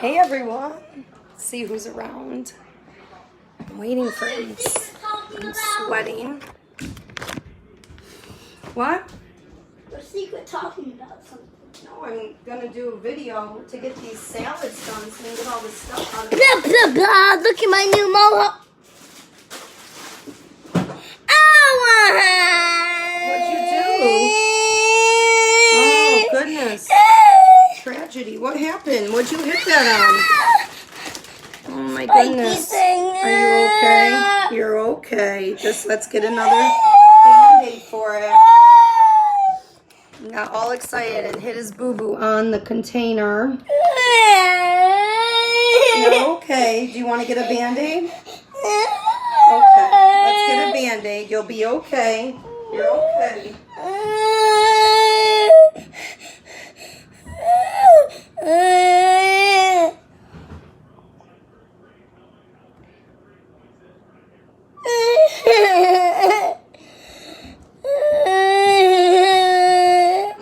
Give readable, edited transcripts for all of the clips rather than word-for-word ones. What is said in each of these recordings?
Hey everyone. Let's see who's around. I'm waiting for him. I'm sweating. What? We're secret talking about something. No, I'm gonna do a video to get these salads done so we can get all this stuff out of Blah, blah, blah. Look at my new mohawk. What'd you do? Oh, goodness. Tragedy. What happened? What'd you hit that on? Oh, my goodness. Are you okay? You're okay. Just let's get another Band-Aid for it. He got all excited and hit his boo-boo on the container. You're okay. Do you want to get a Band-Aid? Okay. Let's get a Band-Aid. You'll be okay. You're okay.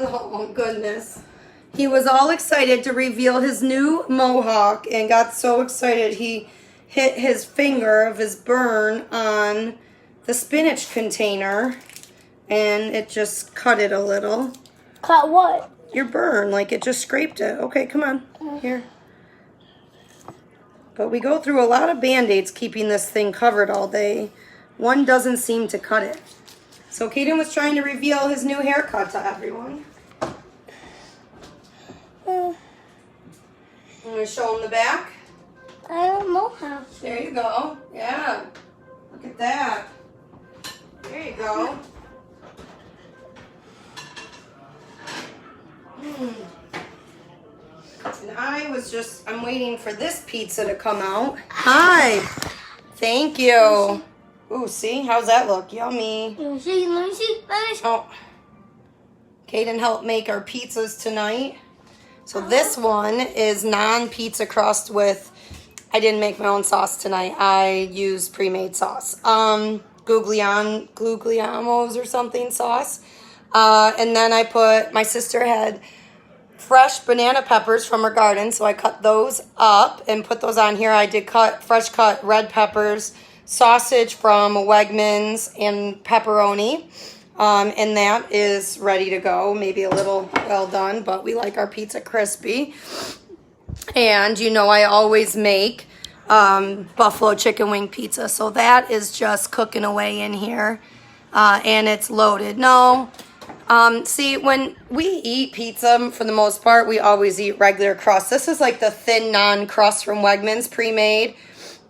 Oh, goodness. He was all excited to reveal his new mohawk and got so excited he hit his finger of his burn on the spinach container and it just cut it a little. Cut what? Your burn, like it just scraped it. Okay, come on. Here. But we go through a lot of Band-Aids keeping this thing covered all day. One doesn't seem to cut it. So Caden was trying to reveal his new haircut to everyone. I'm going to show him the back. I don't know how. There you go. Yeah. Look at that. There you go. And I'm waiting for this pizza to come out. Hi. Thank you. Ooh, see? How's that look? Yummy. Let me see. Oh. Caden helped make our pizzas tonight. So this one is non-pizza crust with, I didn't make my own sauce tonight. I used pre-made sauce. Guglielmo's or something sauce. And then my sister had fresh banana peppers from her garden, so I cut those up and put those on here. I did fresh cut red peppers, sausage from Wegmans, and pepperoni. And that is ready to go. Maybe a little well done, but we like our pizza crispy. And you know I always make buffalo chicken wing pizza, so that is just cooking away in here. And it's loaded. No. See, when we eat pizza, for the most part, we always eat regular crust. This is like the thin non-crust from Wegmans, pre-made.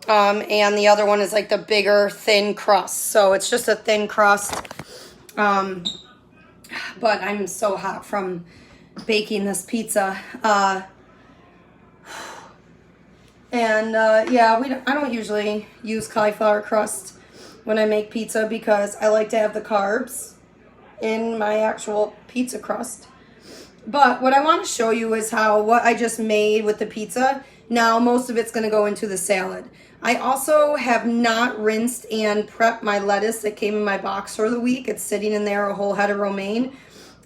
And the other one is like the bigger, thin crust. So it's just a thin crust. But I'm so hot from baking this pizza. Yeah, I don't usually use cauliflower crust when I make pizza because I like to have the carbs in my actual pizza crust. But what I want to show you is what I just made with the pizza. Now most of it's going to go into the salad. I also have not rinsed and prepped my lettuce that came in my box for the week. It's sitting in there, a whole head of romaine.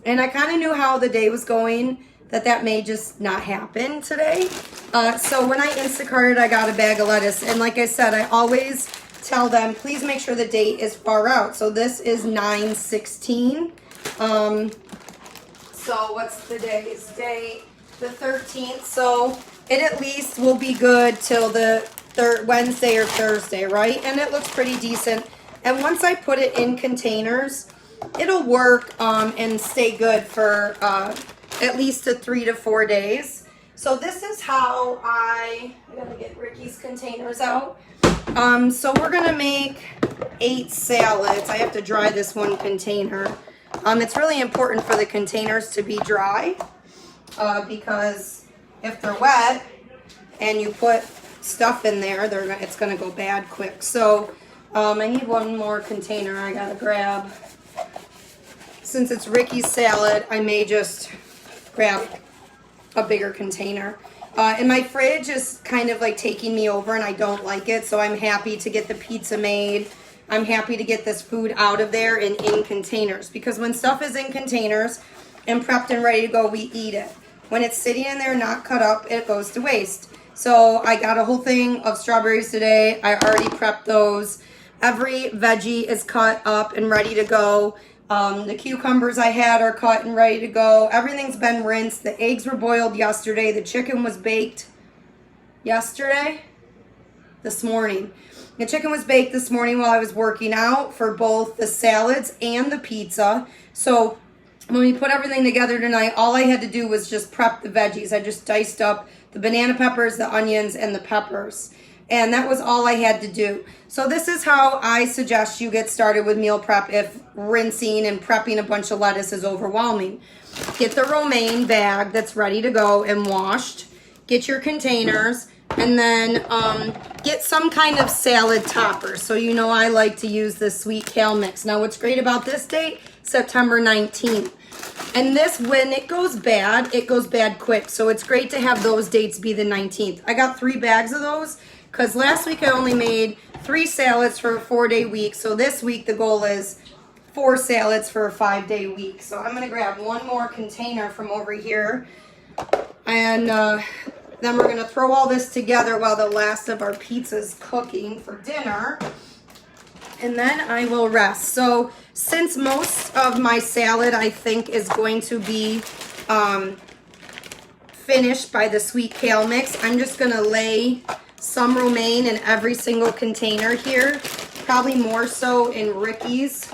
And I kind of knew how the day was going, that may just not happen today. So when I Instacarted, I got a bag of lettuce. And like I said, I always tell them, please make sure the date is far out. So this is 9/16. So what's the day? It's day the 13th. So it at least will be good till the Wednesday or Thursday, right? And it looks pretty decent. And once I put it in containers, it'll work and stay good for at least 3 to 4 days. So this is how I gotta get Ricky's containers out. So we're gonna make 8 salads. I have to dry this one container. It's really important for the containers to be dry because if they're wet and you put stuff in there, it's gonna go bad quick. So I need one more container I gotta grab. Since it's Ricky's salad, I may just grab a bigger container. And my fridge is kind of like taking me over and I don't like it, so I'm happy to get the pizza made. I'm happy to get this food out of there and in containers, because when stuff is in containers and prepped and ready to go, we eat it. When it's sitting in there not cut up, it goes to waste. So I got a whole thing of strawberries today. I already prepped those. Every veggie is cut up and ready to go. The cucumbers I had are cut and ready to go. Everything's been rinsed. The eggs were boiled yesterday. The chicken was baked this morning. The chicken was baked this morning while I was working out for both the salads and the pizza. So when we put everything together tonight, all I had to do was just prep the veggies. I just diced up the banana peppers, the onions, and the peppers. And that was all I had to do. So this is how I suggest you get started with meal prep if rinsing and prepping a bunch of lettuce is overwhelming. Get the romaine bag that's ready to go and washed. Get your containers. And then get some kind of salad topper. So you know I like to use this sweet kale mix. Now what's great about this date? September 19th. And this, when it goes bad quick. So it's great to have those dates be the 19th. I got 3 bags of those because last week I only made 3 salads for a 4-day week. So this week the goal is 4 salads for a 5-day week. So I'm going to grab one more container from over here. And then we're going to throw all this together while the last of our pizza's cooking for dinner. And then I will rest. So since most of my salad I think is going to be finished by the sweet kale mix, I'm just going to lay some romaine in every single container here. Probably more so in Ricky's,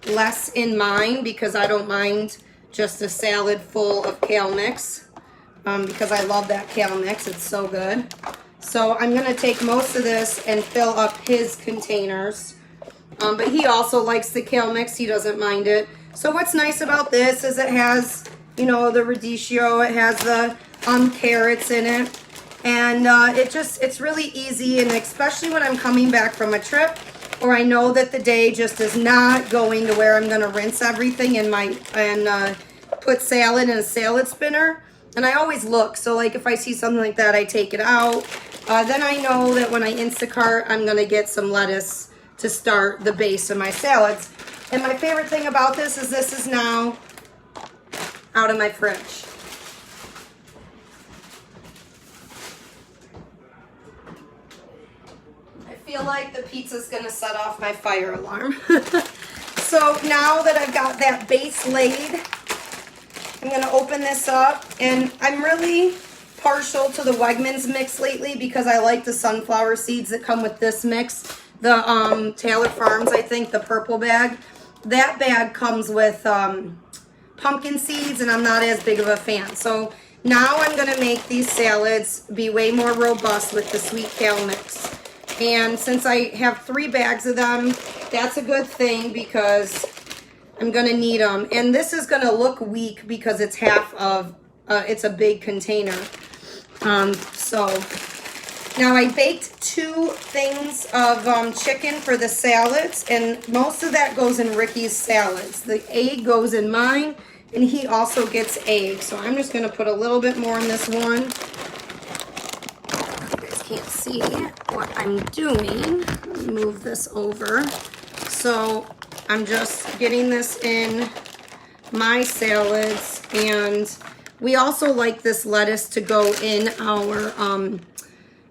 less in mine because I don't mind just a salad full of kale mix. Because I love that kale mix. It's so good. So I'm going to take most of this and fill up his containers. But he also likes the kale mix. He doesn't mind it. So what's nice about this is it has, you know, the radicchio. It has the carrots in it. And it's really easy. And especially when I'm coming back from a trip or I know that the day just is not going to where I'm going to rinse everything and put salad in a salad spinner. And I always look, so like if I see something like that, I take it out. Then I know that when I Instacart, I'm going to get some lettuce to start the base of my salads. And my favorite thing about this is now out of my fridge. I feel like the pizza's going to set off my fire alarm. So now that I've got that base laid, I'm going to open this up, and I'm really partial to the Wegmans mix lately because I like the sunflower seeds that come with this mix. The Taylor Farms, I think, the purple bag. That bag comes with pumpkin seeds, and I'm not as big of a fan. So now I'm going to make these salads be way more robust with the sweet kale mix. And since I have 3 bags of them, that's a good thing because I'm going to need them. And this is going to look weak because it's half of, it's a big container. So now I baked 2 things of chicken for the salads. And most of that goes in Ricky's salads. The egg goes in mine. And he also gets egg. So I'm just going to put a little bit more in this one. You guys can't see what I'm doing. Let me move this over. So I'm just getting this in my salads, and we also like this lettuce to go in our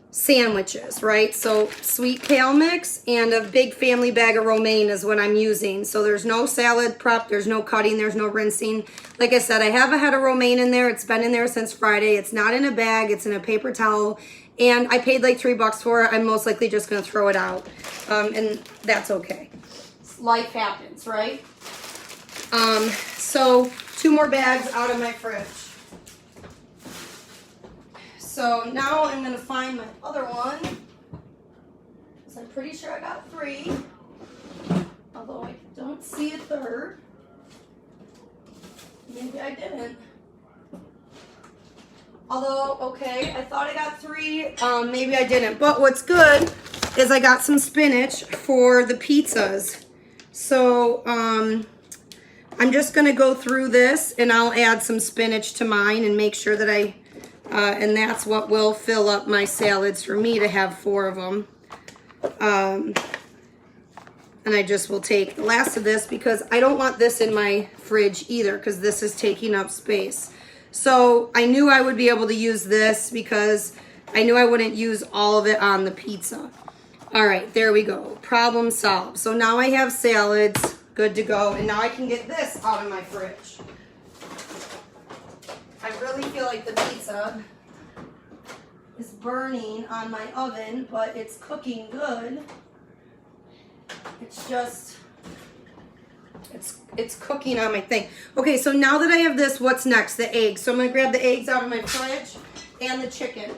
sandwiches, right? So sweet kale mix and a big family bag of romaine is what I'm using. So there's no salad prep, there's no cutting, there's no rinsing. Like I said, I have a head of romaine in there. It's been in there since Friday. It's not in a bag, it's in a paper towel. And I paid like $3 for it. I'm most likely just gonna throw it out. And that's okay. Life happens, right? So 2 more bags out of my fridge. So now I'm going to find my other one. So I'm pretty sure I got 3. Although I don't see a 3rd. Maybe I didn't. Although, okay, I thought I got 3. Maybe I didn't. But what's good is I got some spinach for the pizzas. So I'm just going to go through this and I'll add some spinach to mine and make sure that and that's what will fill up my salads for me to have 4 of them. And I just will take the last of this because I don't want this in my fridge either because this is taking up space. So I knew I would be able to use this because I knew I wouldn't use all of it on the pizza. All right, there we go. Problem solved. So now I have salads good to go. And now I can get this out of my fridge. I really feel like the pizza is burning on my oven, but it's cooking good. It's just, it's cooking on my thing. Okay, so now that I have this, what's next? The eggs. So I'm gonna grab the eggs out of my fridge and the chicken.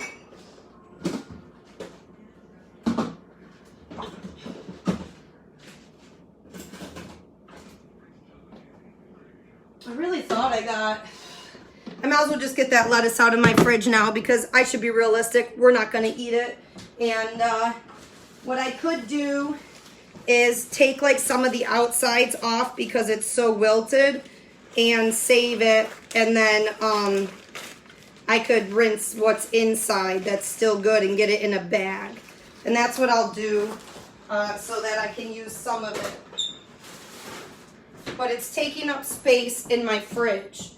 I really thought I might as well just get that lettuce out of my fridge now because I should be realistic. We're not going to eat it. And what I could do is take like some of the outsides off because it's so wilted and save it. And then I could rinse what's inside that's still good and get it in a bag. And that's what I'll do so that I can use some of it. But it's taking up space in my fridge.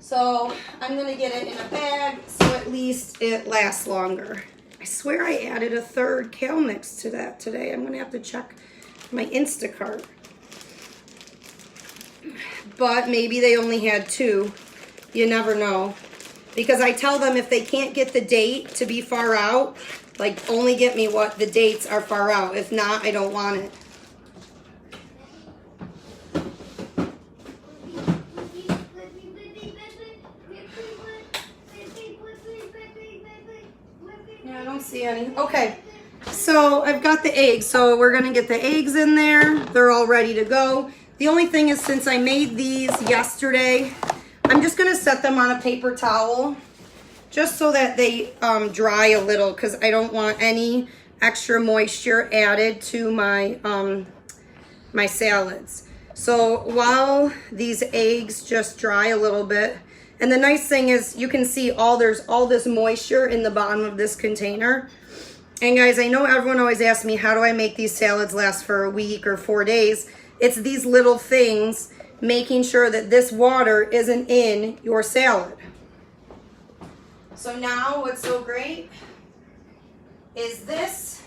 So I'm gonna get it in a bag so at least it lasts longer. I swear I added a third kale mix to that today. I'm gonna have to check my Instacart. But maybe they only had 2. You never know. Because I tell them if they can't get the date to be far out, like only get me what the dates are far out. If not, I don't want it. Yeah, I don't see any. Okay, so I've got the eggs. So we're gonna get the eggs in there. They're all ready to go. The only thing is, since I made these yesterday, I'm just gonna set them on a paper towel just so that they dry a little because I don't want any extra moisture added to my my salads. So while these eggs just dry a little bit, and the nice thing is you can see there's all this moisture in the bottom of this container. And guys, I know everyone always asks me, how do I make these salads last for a week or 4 days? It's these little things, making sure that this water isn't in your salad. So now what's so great is this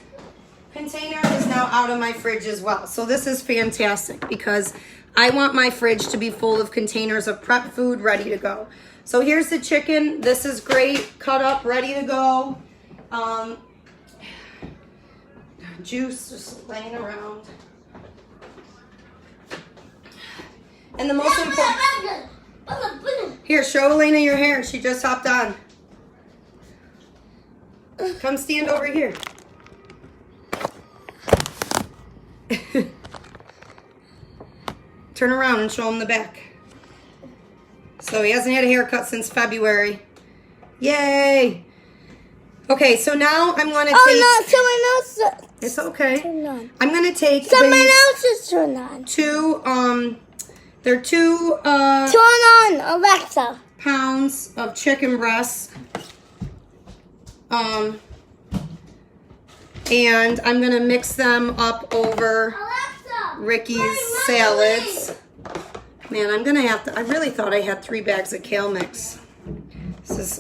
container is now out of my fridge as well. So this is fantastic because I want my fridge to be full of containers of prep food ready to go. So here's the chicken. This is great, cut up, ready to go. Juice just laying around. And the most important... Here, show Elena your hair. She just hopped on. Come stand over here. Turn around and show him the back. So he hasn't had a haircut since February. Yay! Okay, so now I'm gonna take... Oh no, someone else. It's okay. Turn on. I'm gonna take Someone these else's turn on. 2 they're 2 Turn on, Alexa. pounds of chicken breasts. And I'm gonna mix them up over Alexa. Ricky's salads. Man, I'm gonna have to, I really thought I had 3 bags of kale mix.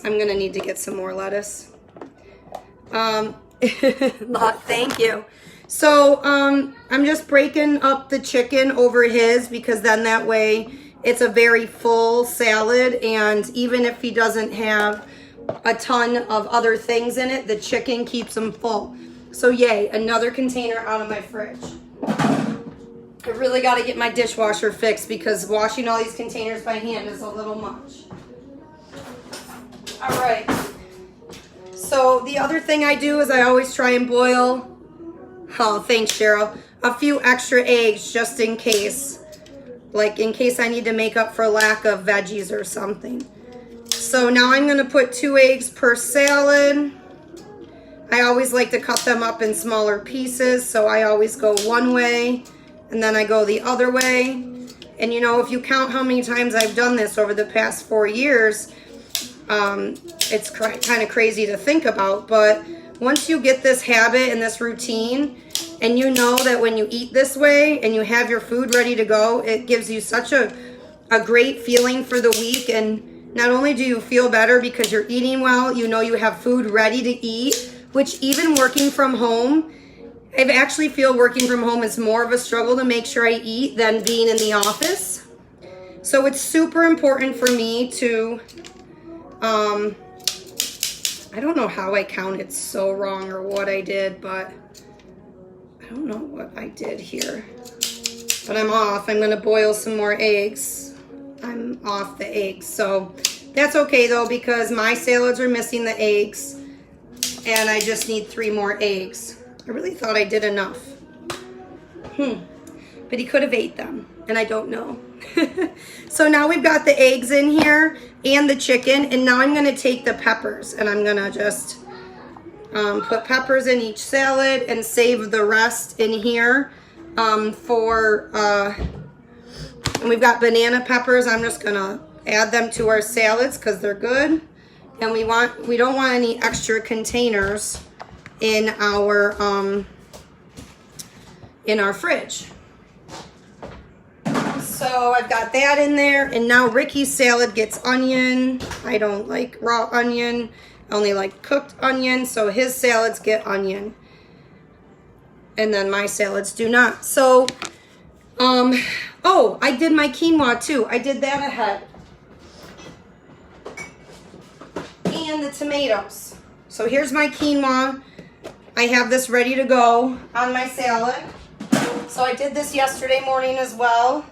I'm gonna need to get some more lettuce. Thank you. So, I'm just breaking up the chicken over his because then that way it's a very full salad, and even if he doesn't have a ton of other things in it, the chicken keeps him full. So yay, another container out of my fridge. I really got to get my dishwasher fixed because washing all these containers by hand is a little much. All right. So the other thing I do is I always try and boil, oh, thanks Cheryl, a few extra eggs just in case. Like in case I need to make up for lack of veggies or something. So now I'm going to put 2 eggs per salad. I always like to cut them up in smaller pieces, so I always go one way and then I go the other way. And you know, if you count how many times I've done this over the past 4 years, it's kind of crazy to think about, but once you get this habit and this routine, and you know that when you eat this way and you have your food ready to go, it gives you such a great feeling for the week, and not only do you feel better because you're eating well, you know you have food ready to eat, which even working from home, I actually feel working from home is more of a struggle to make sure I eat than being in the office. So it's super important for me to, I don't know how I counted so wrong or what I did, but I don't know what I did here. But I'm off. I'm gonna boil some more eggs. I'm off the eggs, so that's okay though, because my salads are missing the eggs and I just need 3 more eggs. I really thought I did enough. But he could have ate them and I don't know. So now we've got the eggs in here and the chicken, and now I'm gonna take the peppers and I'm gonna just put peppers in each salad and save the rest in here and we've got banana peppers. I'm just gonna add them to our salads because they're good. And we don't want any extra containers in our fridge. So I've got that in there, and now Ricky's salad gets onion. I don't like raw onion. I only like cooked onion, so his salads get onion. And then my salads do not. So, oh, I did my quinoa too. I did that ahead. And the tomatoes. So here's my quinoa. I have this ready to go on my salad. So I did this yesterday morning as well.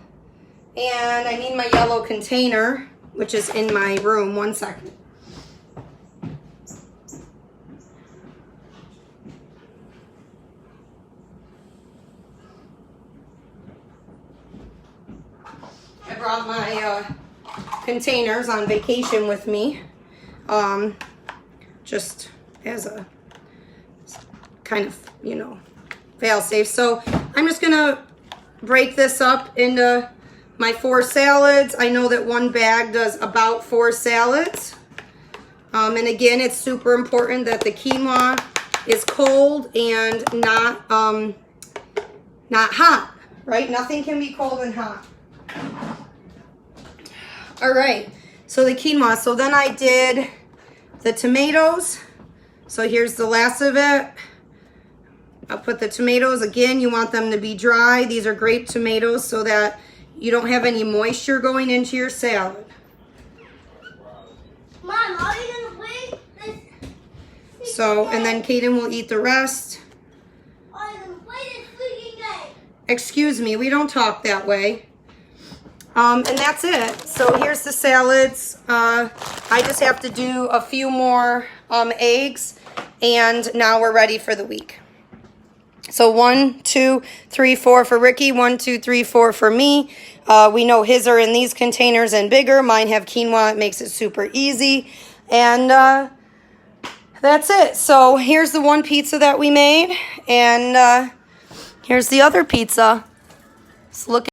And I need my yellow container, which is in my room. 1 second. I brought my containers on vacation with me, just as a kind of, you know, fail-safe. So I'm just gonna break this up into my 4 salads. I know that 1 bag does about 4 salads. And again, it's super important that the quinoa is cold and not hot, right? Nothing can be cold and hot. All right, so the quinoa. So then I did the tomatoes. So here's the last of it. I'll put the tomatoes. Again, you want them to be dry. These are grape tomatoes so that you don't have any moisture going into your salad. Mom, are you gonna play this? So, and then Kaden will eat the rest. Are you gonna play this freaking game? Excuse me, we don't talk that way. And that's it. So here's the salads. I just have to do a few more eggs, and now we're ready for the week. So 1, 2, 3, 4 for Ricky. 1, 2, 3, 4 for me. We know his are in these containers and bigger. Mine have quinoa. It makes it super easy. And that's it. So here's the 1 pizza that we made. And here's the other pizza. It's looking